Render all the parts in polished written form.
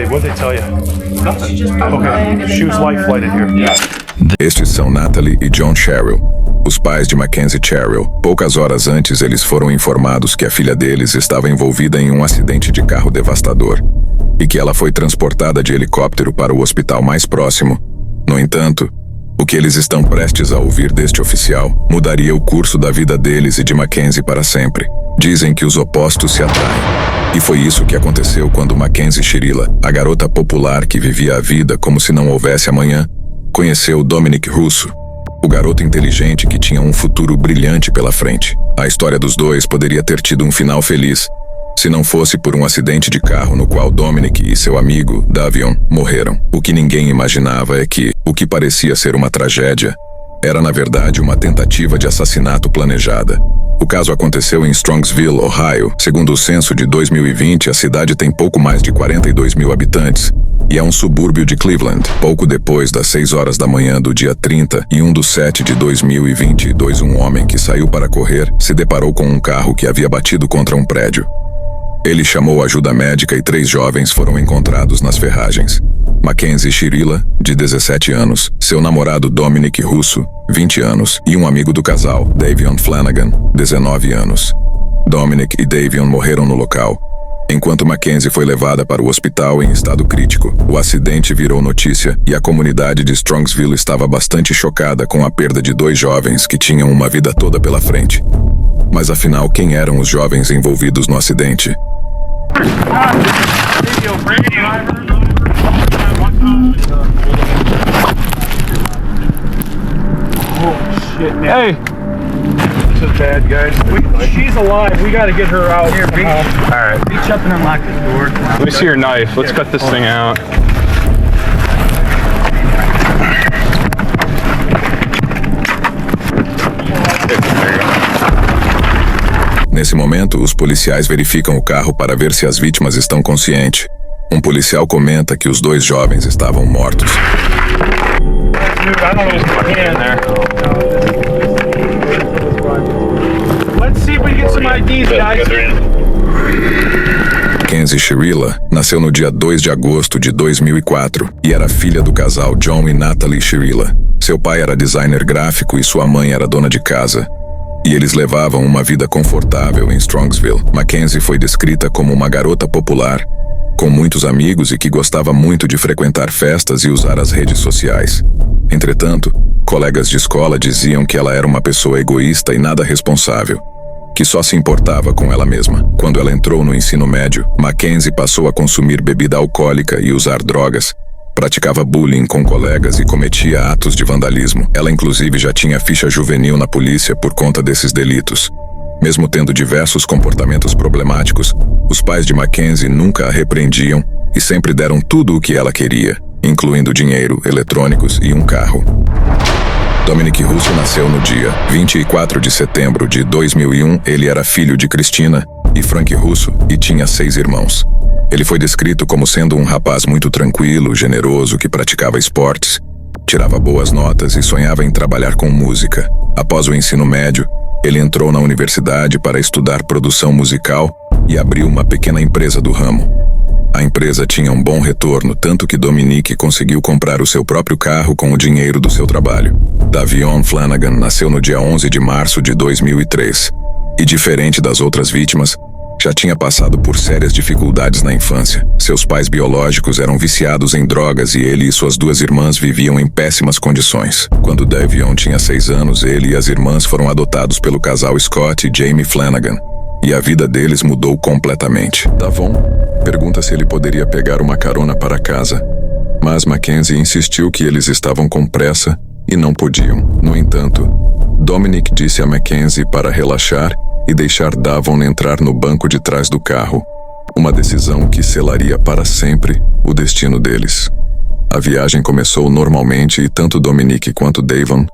What'd they tell you? Nothing. Okay. She was life flighted here. Yeah. Estes são Natalie e John Sherrill, os pais de Mackenzie Sherrill. Poucas horas antes, eles foram informados que a filha deles estava envolvida em um acidente de carro devastador e que ela foi transportada de helicóptero para o hospital mais próximo. No entanto, o que eles estão prestes a ouvir deste oficial mudaria o curso da vida deles e de Mackenzie para sempre. Dizem que os opostos se atraem. E foi isso que aconteceu quando Mackenzie Shirilla, a garota popular que vivia a vida como se não houvesse amanhã, conheceu Dominic Russo, o garoto inteligente que tinha um futuro brilhante pela frente. A história dos dois poderia ter tido um final feliz, se não fosse por um acidente de carro no qual Dominic e seu amigo, Davion, morreram. O que ninguém imaginava é que o que parecia ser uma tragédia era na verdade uma tentativa de assassinato planejada. O caso aconteceu em Strongsville, Ohio. Segundo o censo de 2020, a cidade tem pouco mais de 42 mil habitantes e é um subúrbio de Cleveland. Pouco depois das 6 horas da manhã do dia 31/7 de 2022, um homem que saiu para correr se deparou com um carro que havia batido contra um prédio. Ele chamou ajuda médica e 3 jovens foram encontrados nas ferragens. Mackenzie Shirilla, de 17 anos, seu namorado Dominic Russo, 20 anos, e um amigo do casal, Davion Flanagan, 19 anos. Dominic e Davion morreram no local, enquanto Mackenzie foi levada para o hospital em estado crítico. O acidente virou notícia e a comunidade de Strongsville estava bastante chocada com a perda de 2 jovens que tinham uma vida toda pela frente. Mas afinal, quem eram os jovens envolvidos no acidente? Shit, man. Hey! This is bad, guys. She's alive. We gotta get her out. Here, reach. Alright. Reach up and unlock this door. Let me see your knife. Let's cut this thing out. Nesse momento, os policiais verificam o carro para ver se as vítimas estão conscientes. Um policial comenta que os 2 jovens estavam mortos. Mackenzie Shirilla nasceu no dia 2 de agosto de 2004 e era filha do casal John e Natalie Shirilla. Seu pai era designer gráfico e sua mãe era dona de casa. E eles levavam uma vida confortável em Strongsville. Mackenzie foi descrita como uma garota popular, com muitos amigos e que gostava muito de frequentar festas e usar as redes sociais. Entretanto, colegas de escola diziam que ela era uma pessoa egoísta e nada responsável, que só se importava com ela mesma. Quando ela entrou no ensino médio, Mackenzie passou a consumir bebida alcoólica e usar drogas. Praticava bullying com colegas e cometia atos de vandalismo. Ela inclusive já tinha ficha juvenil na polícia por conta desses delitos. Mesmo tendo diversos comportamentos problemáticos, os pais de Mackenzie nunca a repreendiam e sempre deram tudo o que ela queria, incluindo dinheiro, eletrônicos e um carro. Dominic Russo nasceu no dia 24 de setembro de 2001. Ele era filho de Cristina e Frank Russo e tinha 6 irmãos. Ele foi descrito como sendo um rapaz muito tranquilo, generoso, que praticava esportes, tirava boas notas e sonhava em trabalhar com música. Após o ensino médio, ele entrou na universidade para estudar produção musical e abriu uma pequena empresa do ramo. A empresa tinha um bom retorno, tanto que Dominic conseguiu comprar o seu próprio carro com o dinheiro do seu trabalho. Davion Flanagan nasceu no dia 11 de março de 2003 e, diferente das outras vítimas, já tinha passado por sérias dificuldades na infância. Seus pais biológicos eram viciados em drogas e ele e suas 2 irmãs viviam em péssimas condições. Quando Davion tinha 6 anos, ele e as irmãs foram adotados pelo casal Scott e Jamie Flanagan, e a vida deles mudou completamente. Davon pergunta se ele poderia pegar uma carona para casa, mas Mackenzie insistiu que eles estavam com pressa e não podiam. No entanto, Dominic disse a Mackenzie para relaxar e deixar Davon entrar no banco de trás do carro, uma decisão que selaria para sempre o destino deles. A viagem começou normalmente e tanto Dominic quanto Davon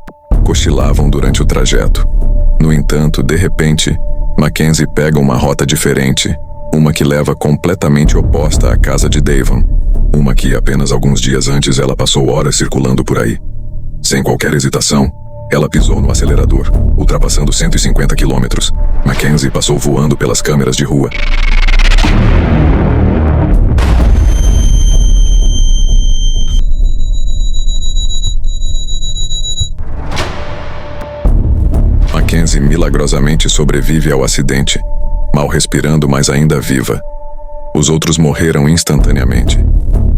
cochilavam durante o trajeto. No entanto, de repente, Mackenzie pega uma rota diferente, uma que leva completamente oposta à casa de Davon, uma que apenas alguns dias antes ela passou horas circulando por aí. Sem qualquer hesitação, ela pisou no acelerador, ultrapassando 150 quilômetros. Mackenzie passou voando pelas câmeras de rua. milagrosamente sobrevive ao acidente, mal respirando, mas ainda viva. Os outros morreram instantaneamente.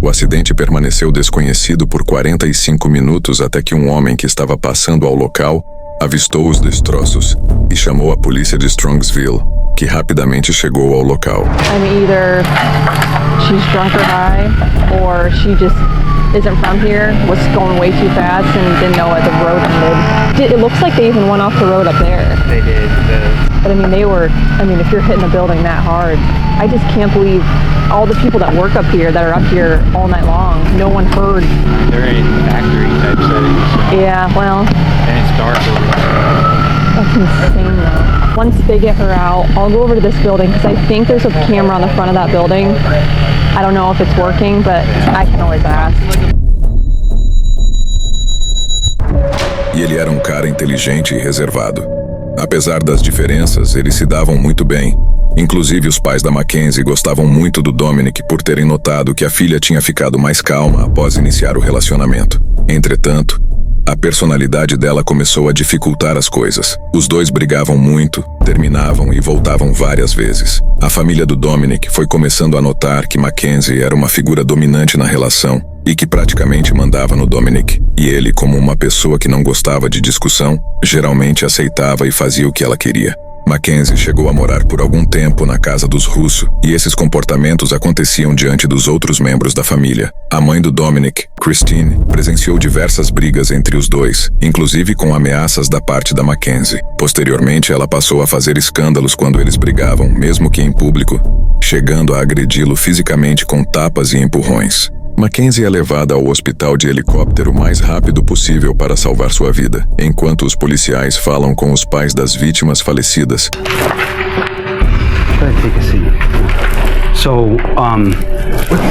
O acidente permaneceu desconhecido por 45 minutos até que um homem que estava passando ao local avistou os destroços e chamou a polícia de Strongsville, que rapidamente chegou ao local. Either she's drunk or high, or she just isn't from here, was going way too fast and didn't know where the road ended. It looks like they even went off the road up there. They did. But if you're hitting the building that hard, I just can't believe all the people that work up here, that are up here all night long, no one heard. They're in factory type settings. So. Yeah, well. And it's dark over there. That's insane though. Once they get her out, I'll go over to this building because I think there's a camera on the front of that building. I don't know if it's working, but I can always ask. E ele era um cara inteligente e reservado. Apesar das diferenças, eles se davam muito bem. Inclusive, os pais da Mackenzie gostavam muito do Dominic por terem notado que a filha tinha ficado mais calma após iniciar o relacionamento. Entretanto, a personalidade dela começou a dificultar as coisas. Os dois brigavam muito, terminavam e voltavam várias vezes. A família do Dominic foi começando a notar que Mackenzie era uma figura dominante na relação e que praticamente mandava no Dominic. E ele, como uma pessoa que não gostava de discussão, geralmente aceitava e fazia o que ela queria. Mackenzie chegou a morar por algum tempo na casa dos Russo, e esses comportamentos aconteciam diante dos outros membros da família. A mãe do Dominic, Christine, presenciou diversas brigas entre os dois, inclusive com ameaças da parte da Mackenzie. Posteriormente, ela passou a fazer escândalos quando eles brigavam, mesmo que em público, chegando a agredi-lo fisicamente com tapas e empurrões. Mackenzie é levada ao hospital de helicóptero o mais rápido possível para salvar sua vida, enquanto os policiais falam com os pais das vítimas falecidas. Try to take a seat. So,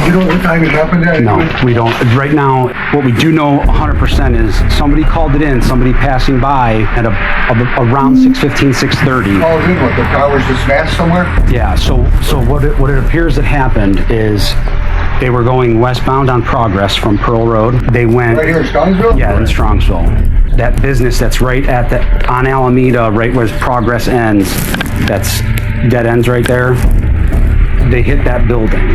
You know what time it happened at? no, we don't. Right now, what we do know 100% is somebody called it in, somebody passing by at around 6:15, 6:30. Called in, what, the car was just smashed somewhere? Yeah, so what it appears that happened is they were going westbound on Progress from Pearl Road. They went... Right here in Strongsville? Yeah, in Strongsville. That business that's right on Alameda, right where Progress ends, that's dead ends right there. They hit that building.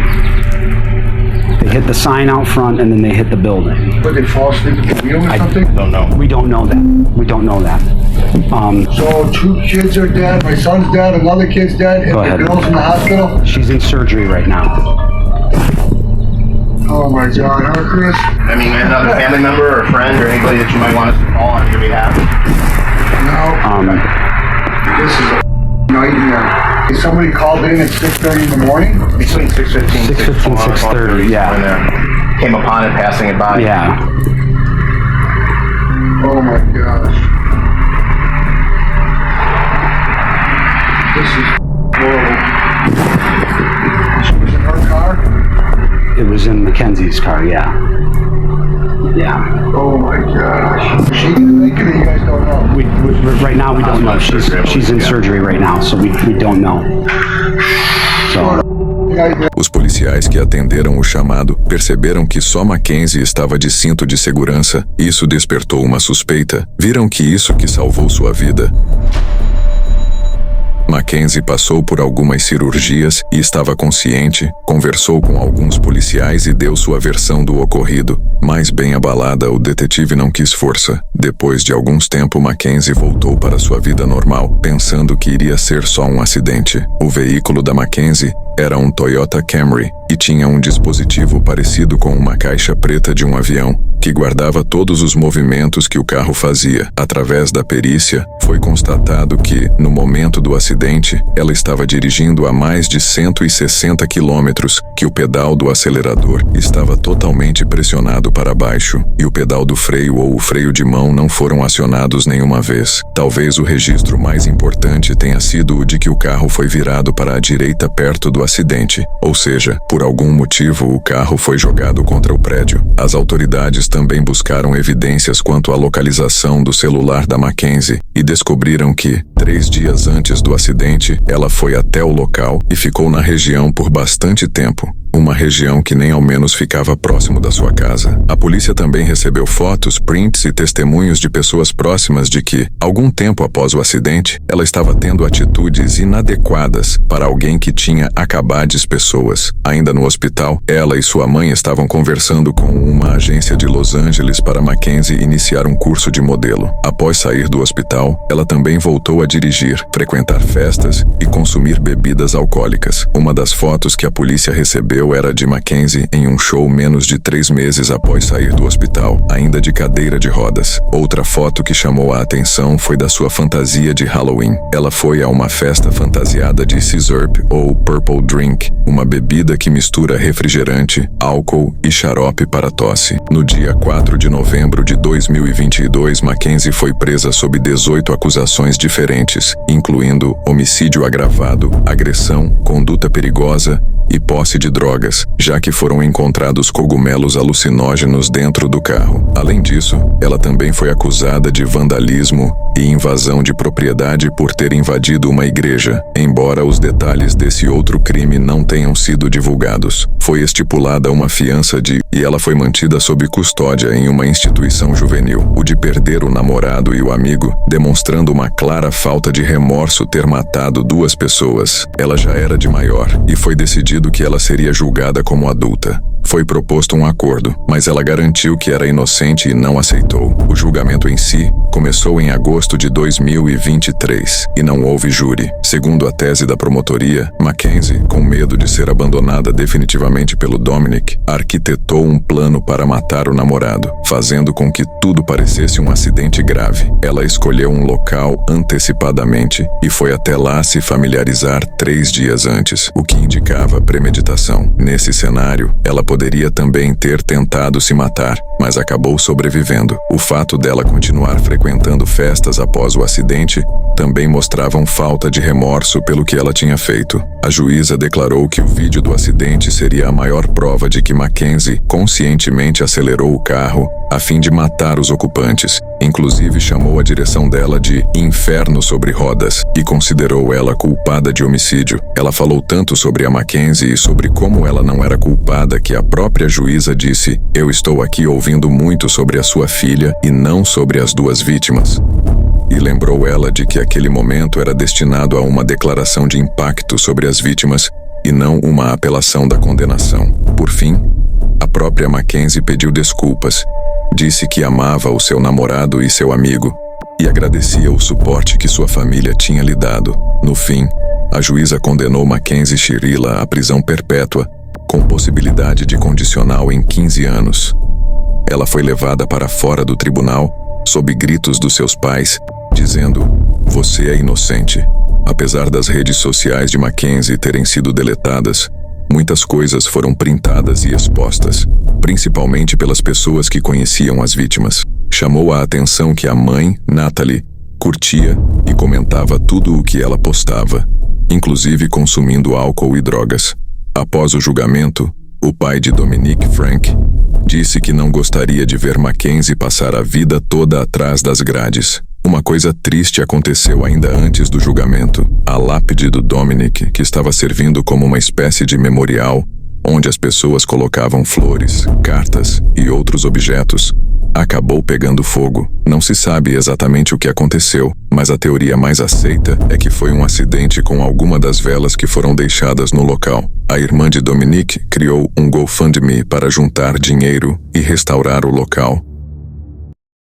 They hit the sign out front and then they hit the building. Would they fall asleep at the wheel or something? Don't know. We don't know that. We don't know that. So 2 kids are dead, my son's dead, another kid's dead, and Go the ahead. girl's in the hospital? She's in surgery right now. Oh my God, huh, Chris? I mean, another family member or a friend or anybody that you might want us to call on your behalf? No, this is a nightmare. Is somebody called in at 6:30 in the morning? Between 6:15, 6:15, 6:30, yeah. When came upon it, passing it by. Yeah. Oh my gosh. This is horrible. She was in her car? It was in Mackenzie's car, yeah. Yeah. Oh my gosh. Is she gonna make it or you guys don't know? Right now we don't know. She's in surgery right now, so we don't know. So. Os policiais que atenderam o chamado perceberam que só Mackenzie estava de cinto de segurança. Isso despertou uma suspeita. Viram que isso que salvou sua vida. Mackenzie passou por algumas cirurgias e estava consciente, conversou com alguns policiais e deu sua versão do ocorrido. Mas bem abalada, o detetive não quis força. Depois de alguns tempo, Mackenzie voltou para sua vida normal, pensando que iria ser só um acidente. O veículo da Mackenzie era um Toyota Camry e tinha um dispositivo parecido com uma caixa preta de um avião, que guardava todos os movimentos que o carro fazia. Através da perícia, foi constatado que, no momento do acidente, ela estava dirigindo a mais de 160 quilômetros, que o pedal do acelerador estava totalmente pressionado para baixo, e o pedal do freio ou o freio de mão não foram acionados nenhuma vez. Talvez o registro mais importante tenha sido o de que o carro foi virado para a direita perto do acidente, ou seja, por algum motivo o carro foi jogado contra o prédio. As autoridades também buscaram evidências quanto à localização do celular da Mackenzie e descobriram que, 3 dias antes do acidente, ela foi até o local e ficou na região por bastante tempo. uma região que nem ao menos ficava próximo da sua casa. A polícia também recebeu fotos, prints e testemunhos de pessoas próximas de que, algum tempo após o acidente, ela estava tendo atitudes inadequadas para alguém que tinha acabades pessoas. Ainda no hospital, ela e sua mãe estavam conversando com uma agência de Los Angeles para Mackenzie iniciar um curso de modelo. Após sair do hospital, ela também voltou a dirigir, frequentar festas e consumir bebidas alcoólicas. Uma das fotos que a polícia recebeu era de Mackenzie em um show menos de 3 meses após sair do hospital, ainda de cadeira de rodas. Outra foto que chamou a atenção foi da sua fantasia de Halloween. Ela foi a uma festa fantasiada de Sizzurp ou Purple Drink, uma bebida que mistura refrigerante, álcool e xarope para tosse. No dia 4 de novembro de 2022, Mackenzie foi presa sob 18 acusações diferentes, incluindo homicídio agravado, agressão, conduta perigosa e posse de drogas, já que foram encontrados cogumelos alucinógenos dentro do carro. Além disso, ela também foi acusada de vandalismo e invasão de propriedade por ter invadido uma igreja, embora os detalhes desse outro crime não tenham sido divulgados. Foi estipulada uma fiança e ela foi mantida sob custódia em uma instituição juvenil. O de perder o namorado e o amigo, demonstrando uma clara falta de remorso ter matado 2 pessoas. Ela já era de maior e foi decidido que ela seria julgada como adulta. Foi proposto um acordo, mas ela garantiu que era inocente e não aceitou. O julgamento em si começou em agosto de 2023 e não houve júri. Segundo a tese da promotoria, Mackenzie, com medo de ser abandonada definitivamente pelo Dominic, arquitetou um plano para matar o namorado, fazendo com que tudo parecesse um acidente grave. Ela escolheu um local antecipadamente e foi até lá se familiarizar 3 dias antes, o que indicava premeditação. Nesse cenário, ela poderia também ter tentado se matar, mas acabou sobrevivendo. O fato dela continuar frequentando festas após o acidente também mostravam falta de remorso pelo que ela tinha feito. A juíza declarou que o vídeo do acidente seria a maior prova de que Mackenzie conscientemente acelerou o carro a fim de matar os ocupantes. Inclusive chamou a direção dela de inferno sobre rodas e considerou ela culpada de homicídio. Ela falou tanto sobre a Mackenzie e sobre como ela não era culpada que a própria juíza disse: "Eu estou aqui ouvindo muito sobre a sua filha e não sobre as 2 vítimas." E lembrou ela de que aquele momento era destinado a uma declaração de impacto sobre as vítimas e não uma apelação da condenação. Por fim, a própria Mackenzie pediu desculpas, disse que amava o seu namorado e seu amigo e agradecia o suporte que sua família tinha lhe dado. No fim, a juíza condenou Mackenzie Shirilla à prisão perpétua, com possibilidade de condicional em 15 anos. Ela foi levada para fora do tribunal, sob gritos dos seus pais, dizendo: "Você é inocente." Apesar das redes sociais de Mackenzie terem sido deletadas, muitas coisas foram printadas e expostas, principalmente pelas pessoas que conheciam as vítimas. Chamou a atenção que a mãe, Natalie, curtia e comentava tudo o que ela postava, inclusive consumindo álcool e drogas. Após o julgamento, o pai de Dominic, Frank, disse que não gostaria de ver Mackenzie passar a vida toda atrás das grades. Uma coisa triste aconteceu ainda antes do julgamento. A lápide do Dominic, que estava servindo como uma espécie de memorial, onde as pessoas colocavam flores, cartas e outros objetos, acabou pegando fogo. Não se sabe exatamente o que aconteceu, mas a teoria mais aceita é que foi um acidente com alguma das velas que foram deixadas no local. A irmã de Dominic criou um GoFundMe para juntar dinheiro e restaurar o local,